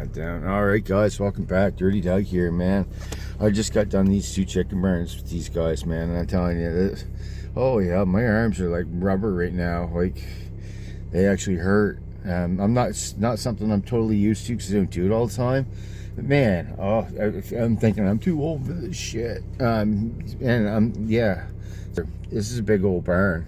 that down. All right, guys, welcome back. Dirty Doug here, man. I just got done these 2 chicken burns with these guys, man, and I'm telling you this. Oh yeah, my arms are like rubber right now. Like they actually hurt. I'm not something I'm totally used to because I don't do it all the time. But man, I'm thinking I'm too old for this shit. Yeah, this is a big old barn.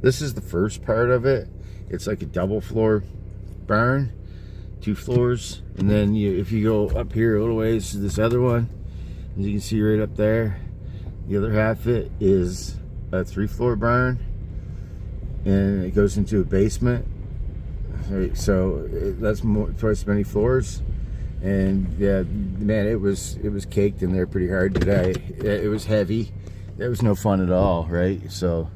This is the first part of it. It's like a double floor barn, 2 floors, and then if you go up here a little ways to this other one, as you can see right up there, the other half of it is a 3-floor barn, and it goes into a basement. Right, so that's twice as many floors, and yeah, man, it was caked in there pretty hard today. It was heavy. It was no fun at all, right? So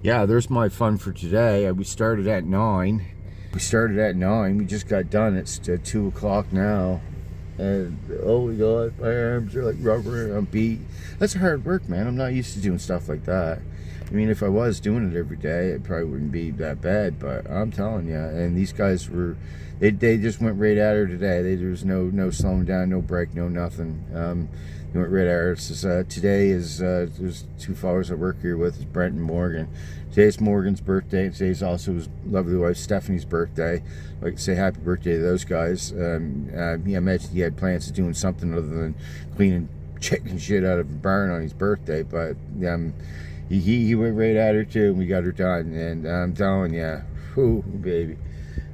yeah, there's my fun for today. We started at 9. We just got done. It's 2 o'clock now, and oh my god, my arms are like rubber. I'm beat. That's hard work, man. I'm not used to doing stuff like that. I mean, if I was doing it every day, it probably wouldn't be that bad, but I'm telling you. And these guys were, they just went right at her today. There was no slowing down, no break, no nothing. They went right at her. Today is there's 2 fellows I work here with, is Brent and Morgan. Today's Morgan's birthday. Today's also his lovely wife Stephanie's birthday. I'd like to say happy birthday to those guys. I mentioned he had plans of doing something other than cleaning chicken shit out of a barn on his birthday, but he went right at her too, and we got her done. And I'm telling you, whoo, baby,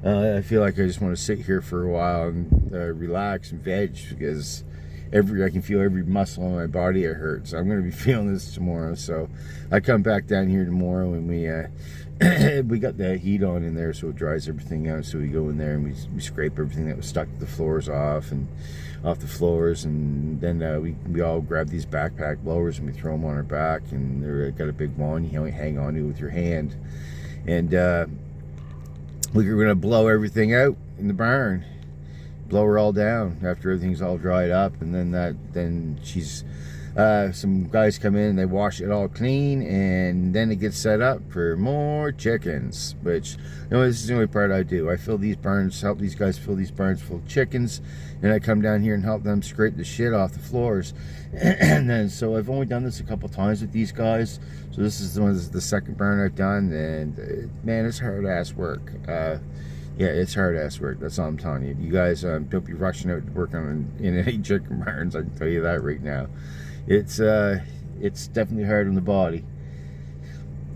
I feel like I just want to sit here for a while and relax and veg, because I can feel every muscle in my body it hurts. So I'm going to be feeling this tomorrow. So I come back down here tomorrow, and we got the heat on in there, so it dries everything out. So we go in there and we scrape everything that was stuck to the floors off the floors, and then we all grab these backpack blowers and we throw them on our back, and they've got a big wand you hang on to with your hand, and we're gonna blow everything out in the barn, blow her all down after everything's all dried up, and then she's some guys come in and they wash it all clean, and then it gets set up for more chickens. Which, this is the only part I do. I fill these barns, help these guys fill these barns full of chickens, and I come down here and help them scrape the shit off the floors. And then, so I've only done this a couple times with these guys. So this is the second barn I've done, and man, it's hard ass work. Yeah, it's hard ass work. That's all I'm telling you. You guys don't be rushing out to work in any chicken barns. I can tell you that right now. It's definitely hard on the body,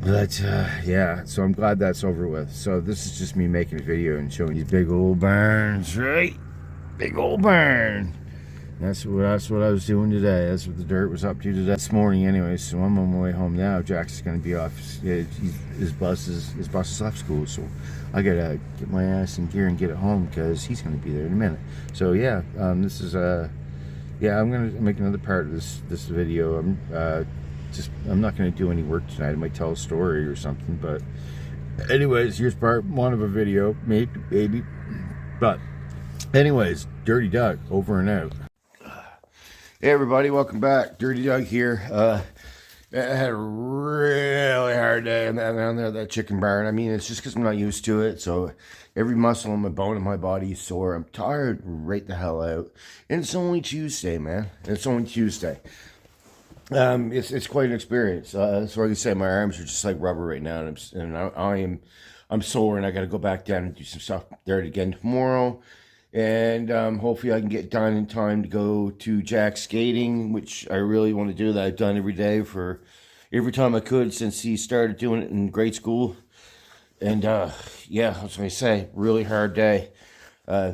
but yeah, so I'm glad that's over with. So this is just me making a video and showing these big old barns, right? Big old barn. That's what I was doing today. That's what the dirt was up to today. This morning anyway, so I'm on my way home now. Jax is going to be off. His bus is left school, so I gotta get my ass in gear and get it home, because he's going to be there in a minute. So yeah, this is yeah, I'm gonna make another part of this video. I'm not gonna do any work tonight. I might tell a story or something, but anyways, here's part 1 of a video, maybe. But anyways, Dirty Doug, over and out. Hey everybody, welcome back. Dirty Doug here. I had a really hard day down there at that chicken barn. I mean, it's just because I'm not used to it, so every muscle in my bone in my body is sore. I'm tired right the hell out. And it's only Tuesday, man. It's only Tuesday. It's quite an experience. So like I say, my arms are just like rubber right now, and I'm sore, and I got to go back down and do some stuff there again tomorrow. And hopefully I can get done in time to go to Jack's skating, which I really want to do. That I've done every day for every time I could since he started doing it in grade school. And yeah, that's what I say. Really hard day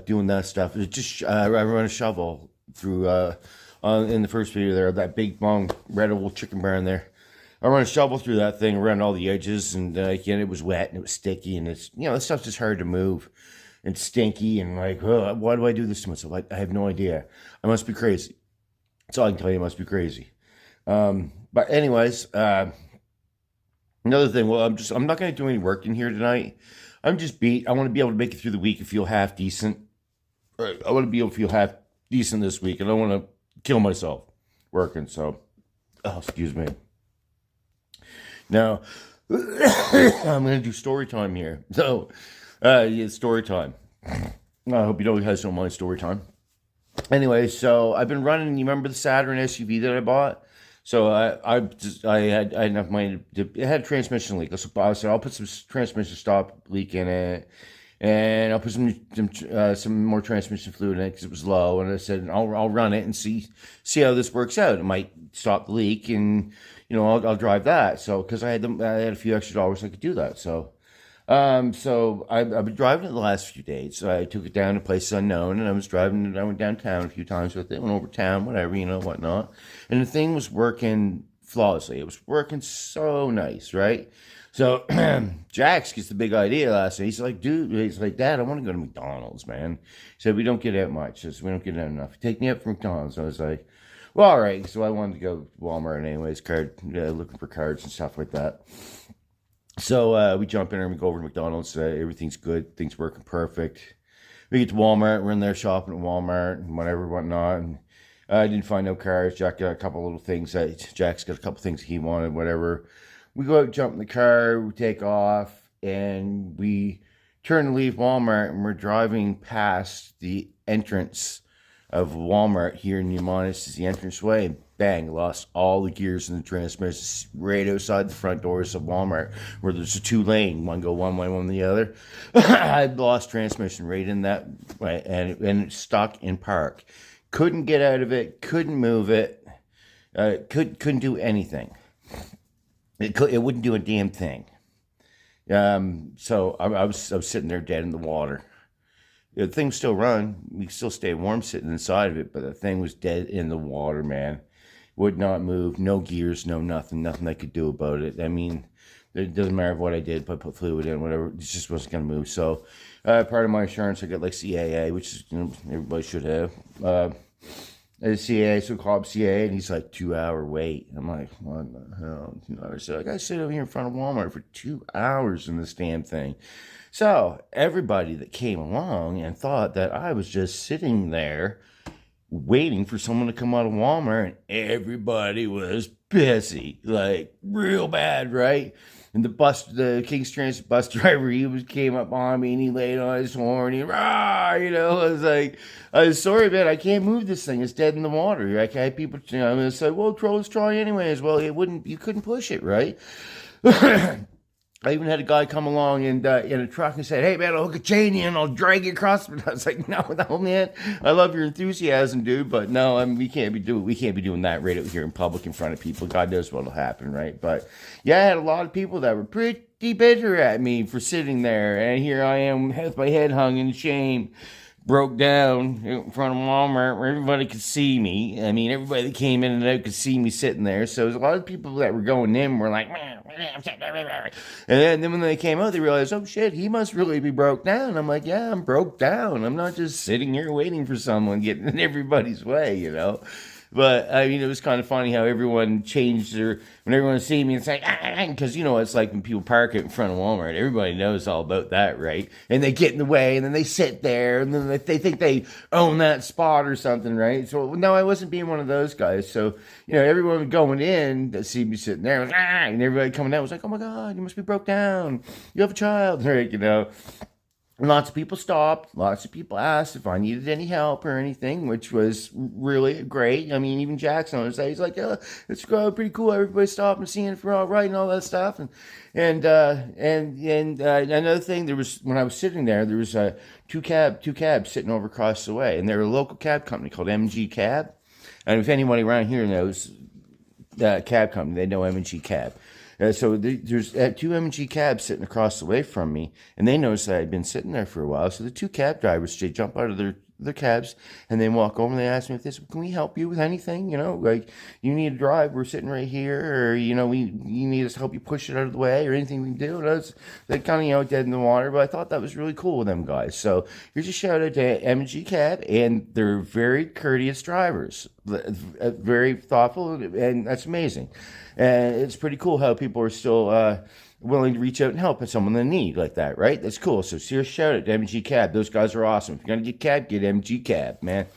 doing that stuff. It's just I run a shovel through in the first video there, that big long red old chicken barn there. I run a shovel through that thing around all the edges, and again, it was wet and it was sticky, and it's this stuff's just hard to move. And stinky, and like, oh, why do I do this to myself? I have no idea. I must be crazy. That's all I can tell you. I must be crazy. But anyways, another thing. Well, I'm not going to do any work in here tonight. I'm just beat. I want to be able to make it through the week and feel half decent. I want to be able to feel half decent this week, and I want to kill myself working. So, excuse me. Now, I'm going to do story time here. So. Yeah, story time. I hope you guys don't mind story time. Anyway, so I've been running. You remember the Saturn SUV that I bought? So I had enough money it had a transmission leak. So I said I'll put some transmission stop leak in it, and I'll put some more transmission fluid in it because it was low. And I said I'll run it and see how this works out. It might stop the leak, and I'll drive that. So because I had a few extra dollars, I could do that. So I've been driving it the last few days. So I took it down to places unknown, and I was driving it. I went downtown a few times with it, went over town, whatever, whatnot. And the thing was working flawlessly. It was working so nice, right? So Jax gets the big idea last night. He's like, dude, he's like, Dad, I want to go to McDonald's, man. He said, we don't get out much. We don't get out enough. Take me up for McDonald's. I was like, well, all right. So I wanted to go to Walmart anyways, looking for cards and stuff like that. So we jump in and we go over to McDonald's. Everything's good. Things working perfect. We get to Walmart. We're in there shopping at Walmart and whatnot. And I didn't find no cars. Jack got a couple little things. Jack's got a couple things he wanted, whatever. We go out, jump in the car. We take off. And we turn to leave Walmart. And we're driving past the entrance of Walmart here in Numanis. Is the entranceway. And bang, lost all the gears in the transmission right outside the front doors of Walmart, where there's a 2-lane, one go one way, one the other. I lost transmission right in that way, and it's stuck in park. Couldn't get out of it, couldn't move it, couldn't do anything. It wouldn't do a damn thing. So I was sitting there dead in the water. The thing was still run. We still stayed warm sitting inside of it, but the thing was dead in the water, man. Would not move, no gears, no nothing I could do about it. I mean, it doesn't matter what I did, put fluid in, whatever, it just wasn't going to move. So, part of my insurance, I got like CAA, which is, everybody should have. CAA, so call up CAA, and he's like, 2-hour wait. I'm like, what the hell? So I got to sit over here in front of Walmart for 2 hours in this damn thing. So, everybody that came along and thought that I was just sitting there waiting for someone to come out of Walmart, and everybody was pissy, like real bad, right? And the King's Transit bus driver, came up on me and he laid on his horn. I was sorry, man, I can't move this thing. It's dead in the water. I had people, say, well, let's try anyways. Well, you couldn't push it, right? I even had a guy come along and in a truck and said, hey, man, I'll hook a chain in and I'll drag you across. But I was like, no, man, I love your enthusiasm, dude. But no, we can't be doing that right out here in public in front of people. God knows what'll happen, right? But yeah, I had a lot of people that were pretty bitter at me for sitting there. And here I am with my head hung in shame. Broke down in front of Walmart where everybody could see me. I mean, everybody that came in and out could see me sitting there. So there's a lot of people that were going in were like, and then when they came out, they realized, oh shit, he must really be broke down. I'm like, yeah, I'm broke down. I'm not just sitting here waiting for someone getting in everybody's way, But, I mean, it was kind of funny how everyone changed when everyone see me, it's like, because, it's like when people park it in front of Walmart, everybody knows all about that, right? And they get in the way, and then they sit there, and then they think they own that spot or something, right? So, no, I wasn't being one of those guys. So, everyone going in to see me sitting there, and everybody coming out was like, oh my God, you must be broke down. You have a child, right? Lots of people stopped. Lots of people asked if I needed any help or anything, which was really great. I mean, even Jackson was he's like, "Yeah, it's pretty cool. Everybody stopped and seeing if we're all right and all that stuff." And another thing, when I was sitting there was two cabs sitting over across the way, and they're a local cab company called M&G Cab. And if anybody around here knows that cab company, they know M&G Cab. So there's 2 M&G cabs sitting across the way from me, and they noticed that I'd been sitting there for a while. So the 2 cab drivers, they jump out of their cabs, and they walk over and they ask me if can we help you with anything? Like you need a drive, we're sitting right here, or you need us to help you push it out of the way, or anything we can do. And they kind of dead in the water, but I thought that was really cool with them guys. So here's a shout out to M&G Cab, and they're very courteous drivers, very thoughtful, and that's amazing. And it's pretty cool how people are still willing to reach out and help someone in need like that, right? That's cool. So serious shout out to M&G Cab. Those guys are awesome. If you're going to get cab, get M&G Cab, man.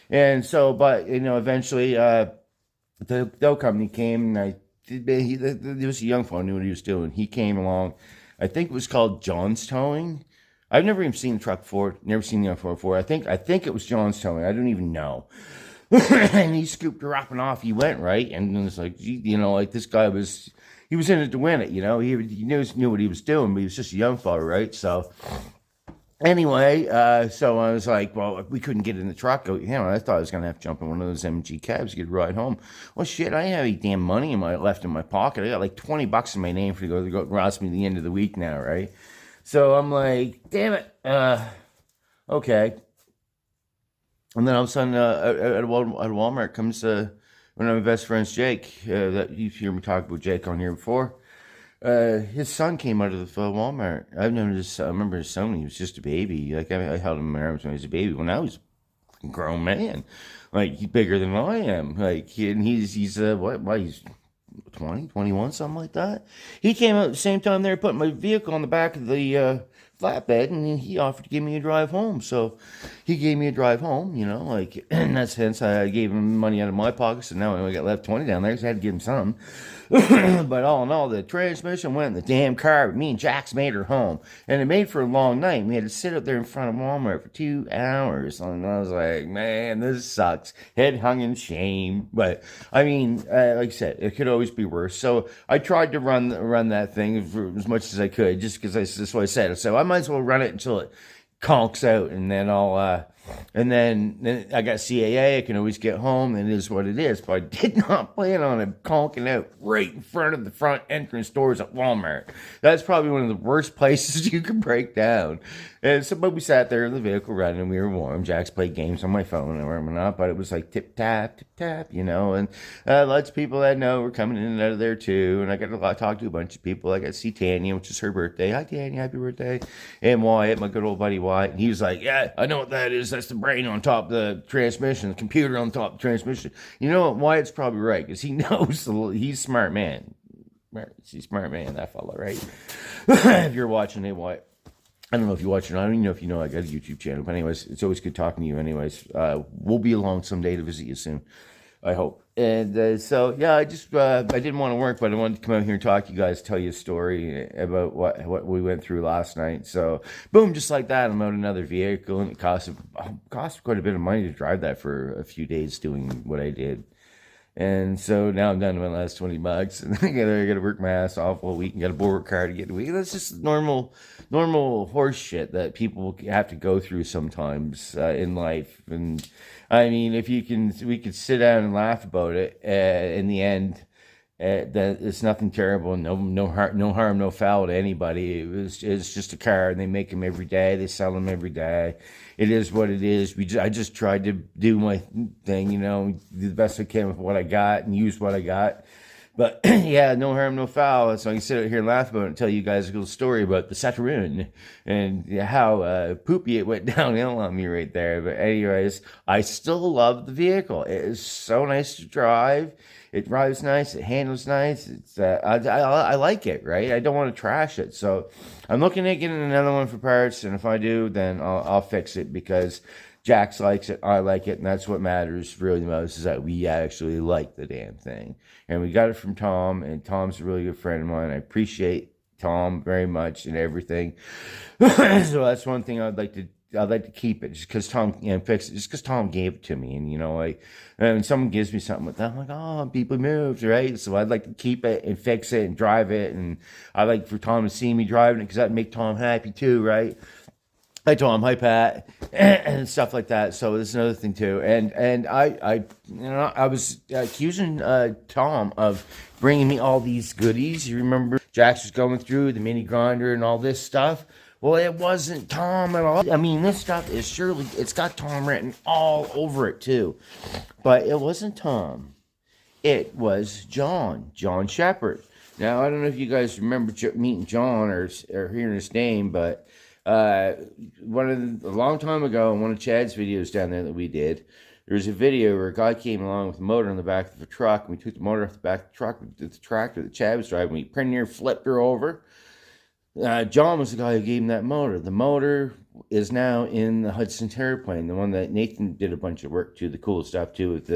And so, but, eventually the company came, and there was a young fellow who knew what he was doing. He came along. I think it was called John's Towing. I've never even seen the truck before. Never seen the F4 before. I think it was John's telling me. I don't even know. And he scooped her up and off he went, right? And it was like, you know, like this guy he was in it to win it, you know. He knew what he was doing, but he was just a young fella, right? So anyway, so I was like, well, we couldn't get in the truck. You know, I thought I was going to have to jump in one of those MG cabs to get a ride home. Well, shit, I didn't have any damn money left in my pocket. I got like $20 in my name for to go rouse me at the end of the week now, right? So I'm like, damn it, okay. And then all of a sudden, at Walmart comes one of my best friends, Jake. That you've heard me talk about Jake on here before. His son came out of the Walmart. I've known I remember his son when he was just a baby. Like I held him in my arms when he was a baby. When I was a grown man, like he's bigger than I am. Like he's he's 20, 21, something like that. He came out at the same time they were putting my vehicle on the back of the flatbed, and he offered to give me a drive home. So he gave me a drive home, you know, like in that sense. I gave him money out of my pocket, so now I only got left 20 down there, so I had to give him some. But all in all, the transmission went in the damn car, but me and Jax made her home. And it made for a long night. We had to sit up there in front of Walmart for 2 hours. And I was like, man, this sucks. Head hung in shame. But, I mean, like I said, it could always be worse. So I tried to run that thing for as much as I could, just because that's what I said. So I might as well run it until it conks out, and then then I got CAA. I can always get home, and it is what it is. But I did not plan on it conking out right in front of the front entrance doors at Walmart. That's probably one of the worst places you can break down. And so, but we sat there in the vehicle running, and we were warm. Jax played games on my phone and warming up, but it was like tip tap, you know. And lots of people that I know were coming in and out of there too. And I got to talk to a bunch of people. I got to see Tanya, which is her birthday. Hi Tanya, happy birthday. And Wyatt, my good old buddy Wyatt. And he was like, yeah, I know what that is. That's the brain on top of the transmission, the computer on top of the transmission. You know what? Wyatt's probably right, because he knows he's a smart man. He's a smart man, that fella, right? If you're watching it, Wyatt. I don't know if you watch it. I don't even know if you know I got a YouTube channel. But anyways, it's always good talking to you anyways. We'll be along someday to visit you soon, I hope. And so, yeah, I didn't want to work, but I wanted to come out here and talk to you guys, tell you a story about what we went through last night. So, boom, just like that, I'm out another vehicle, and it cost quite a bit of money to drive that for a few days doing what I did. And so now I'm down to my last $20, and I gotta work my ass off all week and got a borrow car to get away. That's just normal horse shit that people have to go through sometimes in life. And I mean, we could sit down and laugh about it. In the end, that it's nothing terrible, no harm, no foul to anybody. It's just a car, and they make them every day. They sell them every day. It is what it is. I just tried to do my thing, you know, do the best I can with what I got and use what I got. But yeah, no harm, no foul. So I can sit out here and laugh about it and tell you guys a little story about the Saturn and how poopy it went downhill on me right there. But anyways, I still love the vehicle. It is so nice to drive. It drives nice. It handles nice. It's I like it, right? I don't want to trash it. So I'm looking at getting another one for parts. And if I do, then I'll fix it, because Jax likes it, I like it, and that's what matters really the most, is that we actually like the damn thing. And we got it from Tom, and Tom's a really good friend of mine. I appreciate Tom very much and everything. So that's one thing I'd like to keep it, just because Tom fix it, just because Tom gave it to me. And you know, like, when someone gives me something like that, I'm like, oh, people moved, right? So I'd like to keep it and fix it and drive it, and I'd like for Tom to see me driving it, because that'd make Tom happy too, right? Hi Tom, hi Pat, and stuff like that. So there's another thing too, and I was accusing Tom of bringing me all these goodies. You remember Jax was going through the mini grinder and all this stuff. Well, it wasn't Tom at all. I mean, this stuff is surely, it's got Tom written all over it too, but it wasn't Tom. It was John Shepherd. Now I don't know if you guys remember meeting John or hearing his name, but. A long time ago, in one of Chad's videos down there that we did, there was a video where a guy came along with a motor on the back of the truck, and we took the motor off the back of the truck with the tractor that Chad was driving. We pretty near flipped her over. John was the guy who gave him that motor. The motor is now in the Hudson Terraplane, the one that Nathan did a bunch of work to, the cool stuff too, with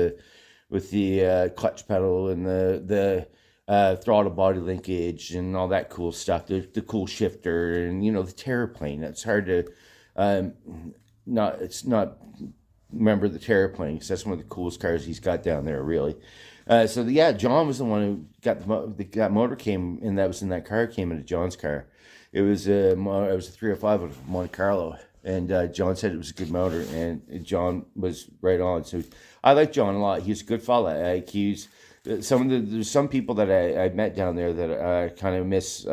the clutch pedal and the throttle body linkage and all that cool stuff. The cool shifter and, you know, the terraplane. That's hard to not remember the terraplane, because that's one of the coolest cars he's got down there, really. So yeah, John was the one who got that motor came, and that was in that car, came into John's car. It was it was a 305 of Monte Carlo, and John said it was a good motor, and John was right on. So I like John a lot. He's a good fella. Like, he's there's some people that I met down there that I kind of miss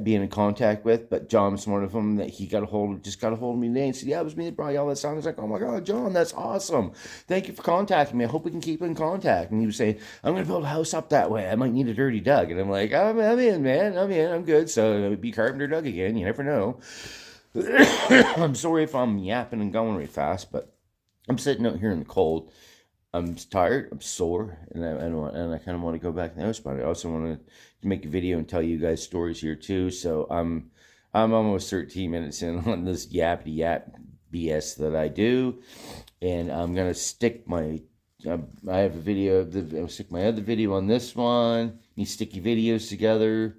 being in contact with, but John was one of them that he got a hold of me today and said, yeah, it was me that brought you all that sound. I was like, oh my God, John, that's awesome. Thank you for contacting me. I hope we can keep in contact. And he was saying, I'm going to build a house up that way. I might need a dirty Doug. And I'm like, I'm in, man. I'm in. I'm good. So it would be Carpenter Doug again. You never know. I'm sorry if I'm yapping and going really fast, but I'm sitting out here in the cold. I'm tired, I'm sore, and I kind of want to go back to the house, but I also want to make a video and tell you guys stories here too. So I'm almost 13 minutes in on this yappity yap BS that I do, and I'm gonna stick my I have a video I'll stick my other video on this one. These sticky videos together.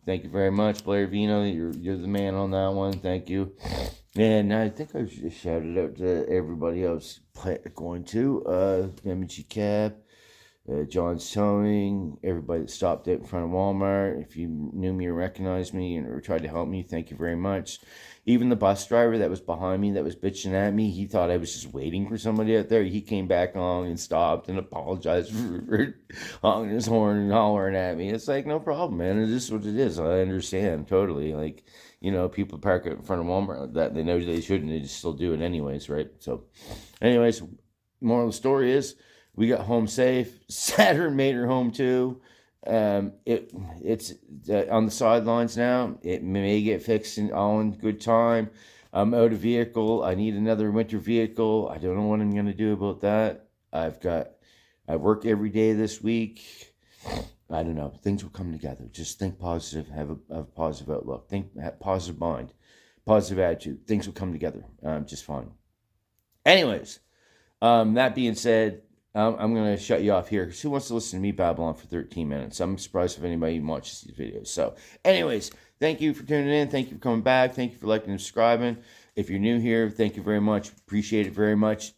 Thank you very much, Blair Vino. You're the man on that one. Thank you. And I think I just shouted out to everybody I was going to. M&G Cab, John's Towing, everybody that stopped out in front of Walmart. If you knew me or recognized me or tried to help me, thank you very much. Even the bus driver that was behind me that was bitching at me, he thought I was just waiting for somebody out there. He came back on and stopped and apologized for honking his horn and hollering at me. It's like, no problem, man. It is what it is. I understand totally. Like, you know, people park in front of Walmart that they know they shouldn't, they just still do it anyways, right? So, anyways, moral of the story is we got home safe. Saturn made her home too. It's on the sidelines now. It may get fixed all in good time. I'm out of vehicle. I need another winter vehicle. I don't know what I'm gonna do about that. I work every day this week. I don't know. Things will come together. Just think positive. Have a positive outlook. Have positive mind, positive attitude. Things will come together. Just fine. Anyways, that being said, I'm going to shut you off here, because who wants to listen to me babble on for 13 minutes? I'm surprised if anybody even watches these videos. So, anyways, thank you for tuning in. Thank you for coming back. Thank you for liking and subscribing. If you're new here, thank you very much. Appreciate it very much.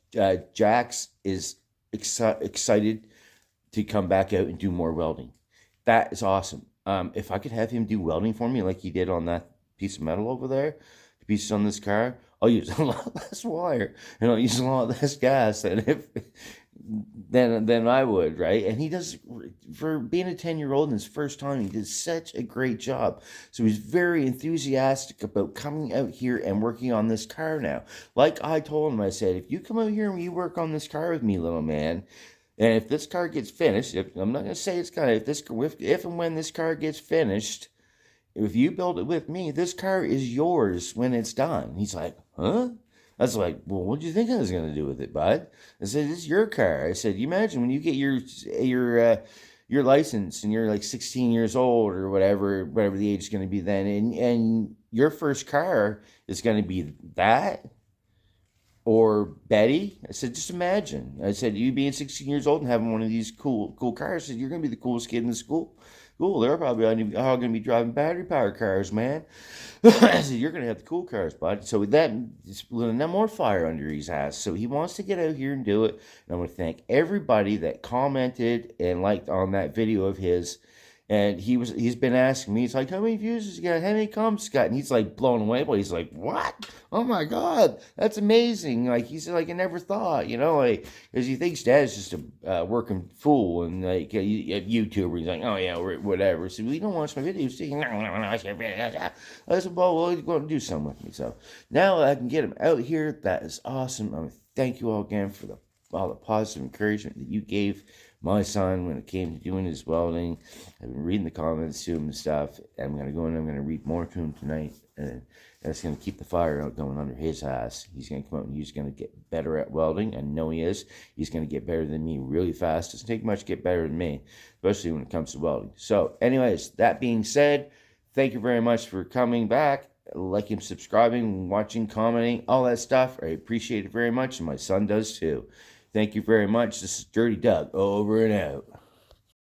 Jax is excited to come back out and do more welding. That is awesome. If I could have him do welding for me like he did on that piece of metal over there, the pieces on this car, I'll use a lot less wire and I'll use a lot less gas than I would, right? And he does, for being a 10-year-old and his first time, he did such a great job. So he's very enthusiastic about coming out here and working on this car now. Like I told him, I said, if you come out here and you work on this car with me, little man, and if this car gets finished, I'm not going to say it's going to, if and when this car gets finished, if you build it with me, this car is yours when it's done. He's like, huh? I was like, well, what do you think I was going to do with it, bud? I said, it's your car. I said, you imagine when you get your license and you're like 16 years old or whatever the age is going to be then, and your first car is going to be that or Betty. I said, just imagine. I said, you being 16 years old and having one of these cool cars, I said, you're going to be the coolest kid in the school. Cool, they're probably all going to be driving battery-powered cars, man. I said, you're going to have the cool cars, bud. So with that, it's a little more fire under his ass. So he wants to get out here and do it. And I want to thank everybody that commented and liked on that video of his. And he's been asking me, he's like, how many views has he got? How many comments got? And he's like blown away. But he's like, what? Oh my God, that's amazing. Like, he's like, I never thought, you know, like, because he thinks Dad's just a working fool and like a YouTuber. He's like, oh yeah, whatever. So we don't watch my videos. I said, well, he's going to do something with me. So now I can get him out here. That is awesome. I want to thank you all again for all the positive encouragement that you gave my son when it came to doing his welding. I've been reading the comments to him and stuff. I'm going to go in and I'm going to read more to him tonight. And that's going to keep the fire out going under his ass. He's going to come out and he's going to get better at welding. I know he is. He's going to get better than me really fast. Doesn't take much to get better than me, especially when it comes to welding. So anyways, that being said, thank you very much for coming back. Liking, subscribing, watching, commenting, all that stuff. I appreciate it very much. And my son does too. Thank you very much. This is Dirty Doug, over and out.